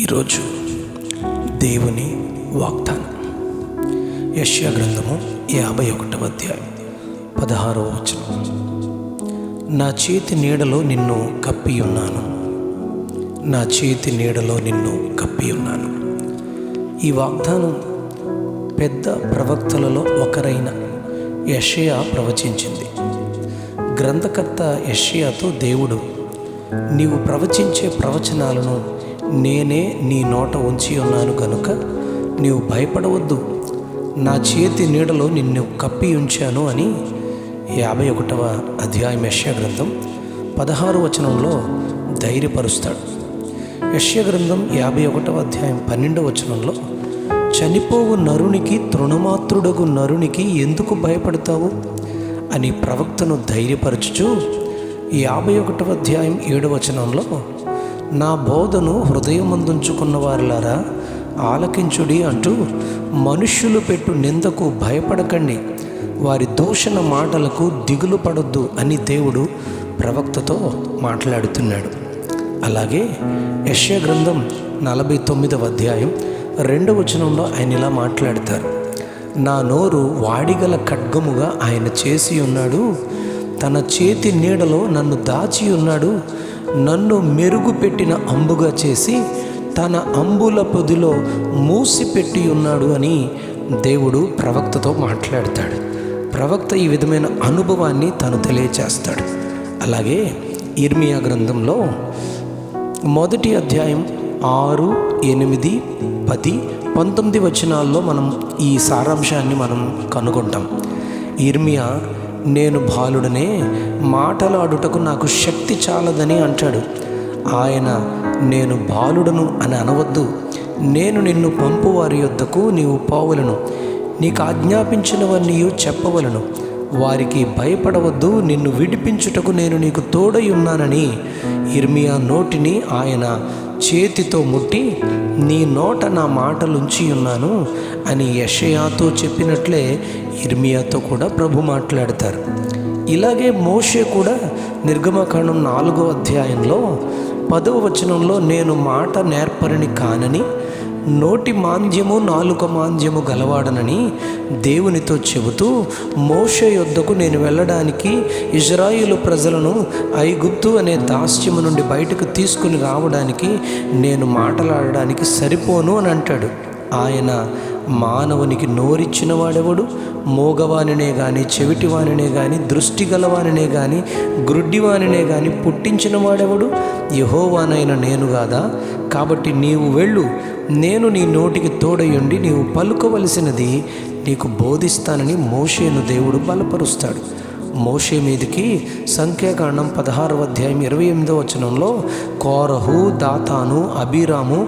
ఈరోజు దేవుని వాగ్దానం యెషయా గ్రంథము 51వ అధ్యాయం 16వ వచనం. నా చేతి నీడలో నిన్ను కప్పి ఉన్నాను, నా చేతి నీడలో నిన్ను కప్పి ఉన్నాను. ఈ వాగ్దానం పెద్ద ప్రవక్తలలో ఒకరైన యెషయా ప్రవచించింది. గ్రంథకర్త యెషయాతో దేవుడు, నీవు ప్రవచించే ప్రవచనాలను నేనే నీ నోట ఉంచి ఉన్నాను గనుక నీవు భయపడవద్దు, నా చేతి నీడలో నిన్ను కప్పి ఉంచాను అని 51వ అధ్యాయం యెషయా గ్రంథం 16వ వచనంలో ధైర్యపరుస్తాడు. యెషయా గ్రంథం 51వ అధ్యాయం 12వ వచనంలో, చనిపోవు నరునికి, తృణమాత్రుడగు నరునికి ఎందుకు భయపడతావు అని ప్రవక్తను ధైర్యపరచుచు 51వ అధ్యాయం 7వ వచనంలో, నా బోధను హృదయమందుంచుకున్న వారులారా ఆలకించుడి అంటూ, మనుష్యులు పెట్టు నిందకు భయపడకండి, వారి దూషణ మాటలకు దిగులు పడొద్దు అని దేవుడు ప్రవక్తతో మాట్లాడుతున్నాడు. అలాగే యెషయా గ్రంథం 49వ అధ్యాయం 2వ వచనంలో ఆయన ఇలా మాట్లాడతారు, నా నోరు వాడిగల ఖడ్గముగా ఆయన చేసి ఉన్నాడు, తన చేతి నీడలో నన్ను దాచి ఉన్నాడు, నన్ను మెరుగు పెట్టిన అంబుగా చేసి తన అంబుల పొదిలో మూసిపెట్టి ఉన్నాడు అని దేవుడు ప్రవక్తతో మాట్లాడతాడు. ప్రవక్త ఈ విధమైన అనుభవాన్ని తను తెలియచేస్తాడు. అలాగే ఇర్మియా గ్రంథంలో 1వ అధ్యాయం 6, 8, 10, 19 వచనాల్లో మనం ఈ సారాంశాన్ని మనం కనుగొంటాం. ఇర్మియా, నేను బాలుడనే, మాటలాడుటకు నాకు శక్తి చాలదని అంటాడు. ఆయన నేను బాలుడను అని అనవద్దు, నేను నిన్ను పంపు వారి యొద్దకు నీవు పోవలను, నీకు ఆజ్ఞాపించినవన్నీ చెప్పవలను, వారికి భయపడవద్దు, నిన్ను విడిపించుటకు నేను నీకు తోడై ఉన్నానని ఇర్మియా నోటిని ఆయన చేతితో ముట్టి, నీ నోట నా మాటలుంచి ఉన్నాను అని యెషయాతో చెప్పినట్లే ఇర్మియాతో కూడా ప్రభు మాట్లాడతారు. ఇలాగే మోషే కూడా నిర్గమకాండం 4వ అధ్యాయంలో 10వ వచనంలో, నేను మాట నేర్పరిని కానని, నోటి మాంద్యము నాలుక మాంద్యము గలవాడనని దేవునితో చెబుతూ, మోషే యొద్దకు నేను వెళ్ళడానికి, ఇజ్రాయేలు ప్రజలను ఐగుప్తు అనే దాస్యము నుండి బయటకు తీసుకుని రావడానికి నేను మాట్లాడడానికి సరిపోను అని అంటాడు. ఆయన మానవునికి నోరిచ్చిన వాడెవడు? మోగవానినే కానీ, చెవిటివానినే కానీ, దృష్టి గలవానినే కానీ, గ్రుడ్డివానినే కానీ పుట్టించిన వాడెవడు? యెహోవానైన నేను కాదా? కాబట్టి నీవు వెళ్ళు, నేను నీ నోటికి తోడయుండి నీవు పలుకవలసినది నీకు బోధిస్తానని మోషేను దేవుడు బలపరుస్తాడు. మోషే మీదికి సంఖ్యాకాండం 16వ అధ్యాయం 28వ వచనంలో, కోరహు, దాతాను, అబీరాము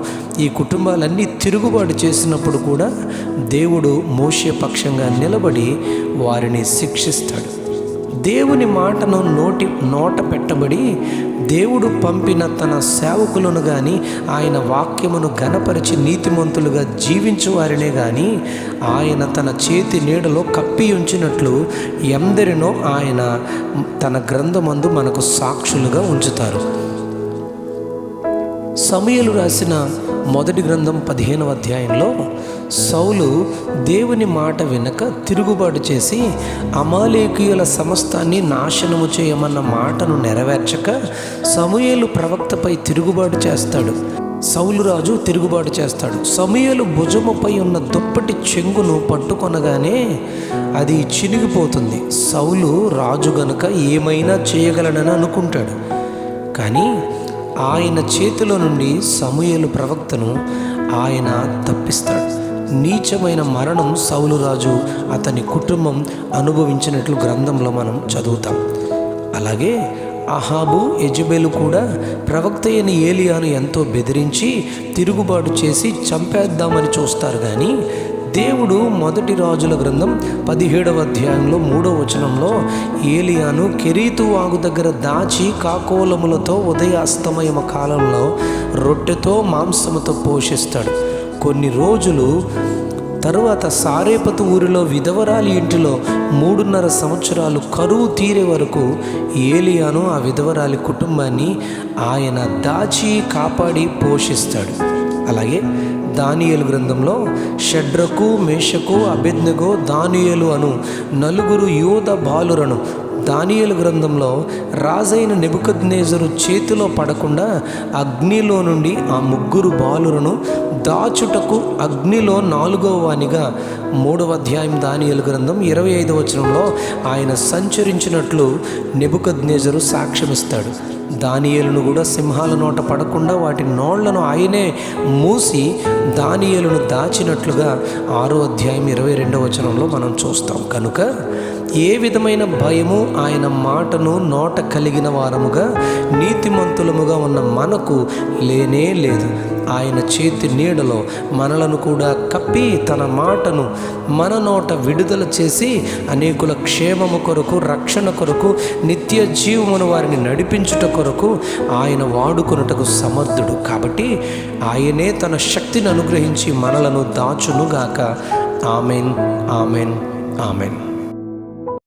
ఈ కుటుంబాలన్నీ తిరుగుబాటు చేసినప్పుడు కూడా దేవుడు మోషే పక్షంగా నిలబడి వారిని శిక్షిస్తాడు. దేవుని మాటను నోట పెట్టబడి దేవుడు పంపిన తన సేవకులను కానీ, ఆయన వాక్యమును ఘనపరిచి నీతిమంతులుగా జీవించు వారినే కానీ ఆయన తన చేతి నీడలో కప్పి ఉంచినట్లు ఎందరినో ఆయన తన గ్రంథమందు మనకు సాక్షులుగా ఉంచుతారు. సమూయేలు రాసిన 1వ గ్రంథం 15వ అధ్యాయంలో, సౌలు దేవుని మాట వినక తిరుగుబాటు చేసి అమాలేకీయుల సమస్తాన్ని నాశనము చేయమన్న మాటను నెరవేర్చక సమూయేలు ప్రవక్తపై తిరుగుబాటు చేస్తాడు. సౌలు రాజు తిరుగుబాటు చేస్తాడు. సమూయేలు భుజముపై ఉన్న దుప్పటి చెంగును పట్టుకొనగానే అది చినిగిపోతుంది. సౌలు రాజు గనుక ఏమైనా చేయగలనని అనుకుంటాడు. కానీ ఆయన చేతిలో నుండి సమూయేలు ప్రవక్తను ఆయన తప్పిస్తాడు. నీచమైన మరణం సౌలు రాజు, అతని కుటుంబం అనుభవించినట్లు గ్రంథంలో మనం చదువుతాం. అలాగే అహాబు, యెజెబెలు కూడా ప్రవక్త అయిన ఏలియాను ఎంతో బెదిరించి తిరుగుబాటు చేసి చంపేద్దామని చూస్తారు. కానీ దేవుడు 1 రాజుల గ్రంథం 17వ అధ్యాయంలో 3వ వచనంలో, ఏలియాను కెరీతు వాగు దగ్గర దాచి కాకోలములతో ఉదయాస్తమయ కాలంలో రొట్టెతో మాంసముతో పోషిస్తాడు. కొన్ని రోజులు తరువాత సారేపతు ఊరిలో విధవరాలి ఇంటిలో 3.5 సంవత్సరాలు కరువు తీరే వరకు ఏలియాను ఆ విధవరాలి కుటుంబాన్ని ఆయన దాచి కాపాడి పోషిస్తాడు. అలాగే దానియేలు గ్రంథంలో షడ్రకు, మేషకు, అబేద్నెగో, దానియేలు అను నలుగురు యూద బాలురను దానియేలు గ్రంథంలో రాజైన నెబుకద్నెజరు చేతిలో పడకుండా అగ్నిలో నుండి ఆ ముగ్గురు బాలురను దాచుటకు అగ్నిలో 4వ వానిగా 3వ అధ్యాయం దానియేలు గ్రంథం 25వ వచనంలో ఆయన సంచరించినట్లు నెబుకద్నెజరు సాక్ష్యమిస్తాడు. దానియేలును కూడా సింహాల నోట పడకుండా వాటి నోళ్లను ఆయనే మూసి దానియేలును దాచినట్లుగా 6వ అధ్యాయం 22వ వచనంలో మనం చూస్తాం. కనుక ఏ విధమైన భయము ఆయన మాటను నోట కలిగిన వారముగా నీతిమంతులముగా ఉన్న మనకు లేనే లేదు. ఆయన చేతి నీడలో మనలను కూడా కప్పి తన మాటను మన నోట విడుదల చేసి అనేకుల క్షేమము కొరకు, రక్షణ కొరకు, నిత్య జీవమును వారిని నడిపించుట కొరకు ఆయన వాడుకొనుటకు సమర్థుడు. కాబట్టి ఆయనే తన శక్తిని అనుగ్రహించి మనలను దాచునుగాక. Amen, amen, amen.